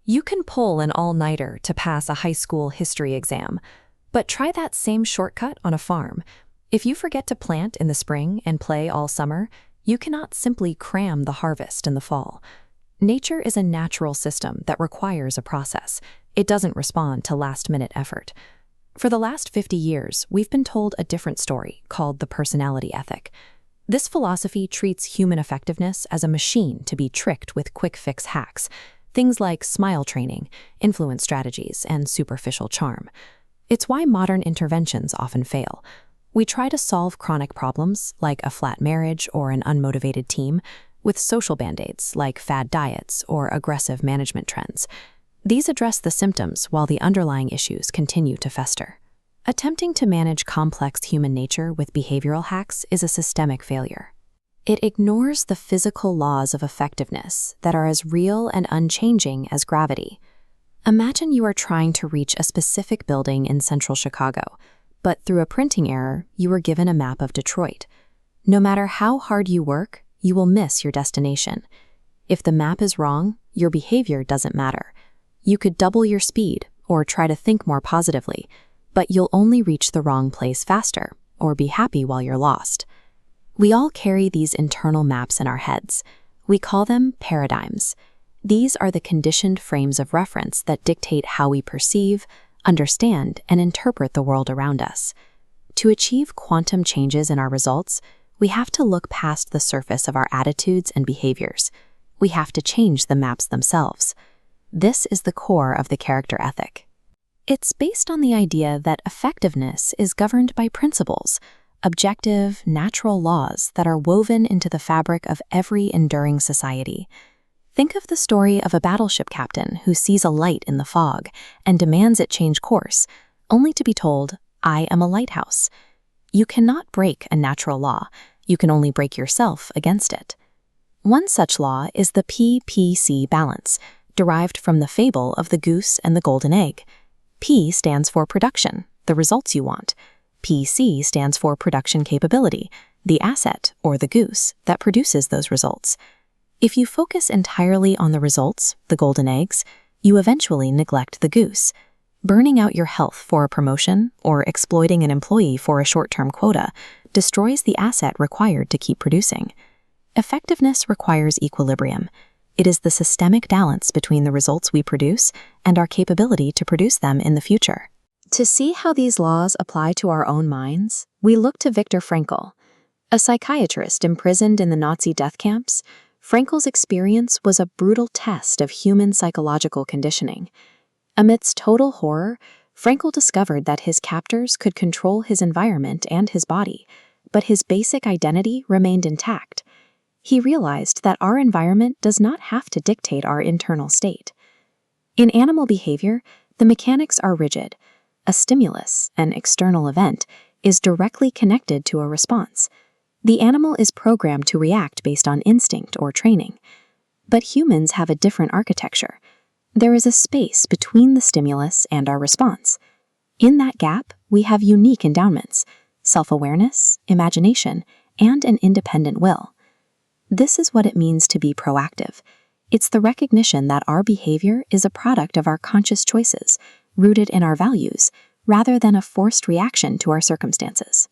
You can pull an all-nighter to pass a high school history exam, but try that same shortcut on a farm. If you forget to plant in the spring and play all summer, you cannot simply cram the harvest in the fall. Nature is a natural system that requires a process. It doesn't respond to last-minute effort. For the last 50 years, we've been told a different story called the personality ethic. This philosophy treats human effectiveness as a machine to be tricked with quick-fix hacks, things like smile training, influence strategies, and superficial charm. It's why modern interventions often fail. We try to solve chronic problems, like a flat marriage or an unmotivated team, with social band-aids like fad diets or aggressive management trends. These address the symptoms while the underlying issues continue to fester. Attempting to manage complex human nature with behavioral hacks is a systemic failure. It ignores the physical laws of effectiveness that are as real and unchanging as gravity. Imagine you are trying to reach a specific building in central Chicago, but through a printing error, you were given a map of Detroit. No matter how hard you work, you will miss your destination. If the map is wrong, your behavior doesn't matter. You could double your speed or try to think more positively, but you'll only reach the wrong place faster or be happy while you're lost. We all carry these internal maps in our heads. We call them paradigms. These are the conditioned frames of reference that dictate how we perceive, understand, and interpret the world around us. To achieve quantum changes in our results, we have to look past the surface of our attitudes and behaviors. We have to change the maps themselves. This is the core of the character ethic. It's based on the idea that effectiveness is governed by principles, objective, natural laws that are woven into the fabric of every enduring society. Think of the story of a battleship captain who sees a light in the fog and demands it change course, only to be told, "I am a lighthouse." You cannot break a natural law. You can only break yourself against it. One such law is the P-P-C balance, derived from the fable of the goose and the golden egg. P stands for production, the results you want. PC stands for production capability, the asset, or the goose, that produces those results. If you focus entirely on the results, the golden eggs, you eventually neglect the goose. Burning out your health for a promotion or exploiting an employee for a short-term quota destroys the asset required to keep producing. Effectiveness requires equilibrium. It is the systemic balance between the results we produce and our capability to produce them in the future. To see how these laws apply to our own minds, we look to Viktor Frankl. A psychiatrist imprisoned in the Nazi death camps, Frankl's experience was a brutal test of human psychological conditioning. Amidst total horror, Frankl discovered that his captors could control his environment and his body, but his basic identity remained intact. He realized that our environment does not have to dictate our internal state. In animal behavior, the mechanics are rigid. A stimulus, an external event, is directly connected to a response. The animal is programmed to react based on instinct or training. But humans have a different architecture. There is a space between the stimulus and our response. In that gap, we have unique endowments: self-awareness, imagination, and an independent will. This is what it means to be proactive. It's the recognition that our behavior is a product of our conscious choices, rooted in our values, rather than a forced reaction to our circumstances.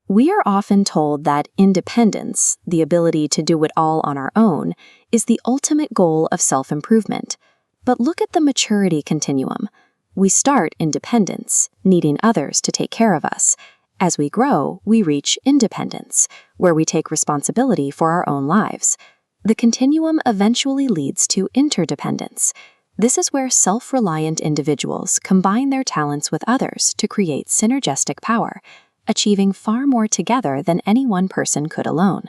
We are often told that independence, the ability to do it all on our own, is the ultimate goal of self-improvement. But look at the maturity continuum. We start independence, needing others to take care of us. As we grow, we reach independence, where we take responsibility for our own lives. The continuum eventually leads to interdependence. This is where self-reliant individuals combine their talents with others to create synergistic power, achieving far more together than any one person could alone.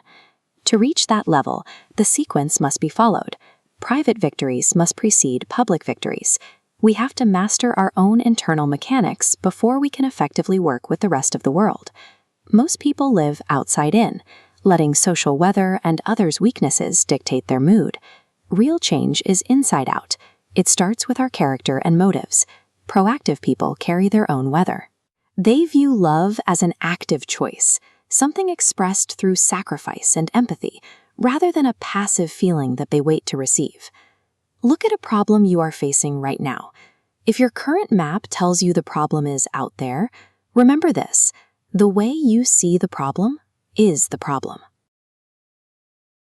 To reach that level, the sequence must be followed. Private victories must precede public victories. We have to master our own internal mechanics before we can effectively work with the rest of the world. Most people live outside in, letting social weather and others' weaknesses dictate their mood. Real change is inside out. It starts with our character and motives. Proactive people carry their own weather. They view love as an active choice, something expressed through sacrifice and empathy, rather than a passive feeling that they wait to receive. look at a problem you are facing right now. If your current map tells you the problem is out there, remember this: the way you see the problem is the problem.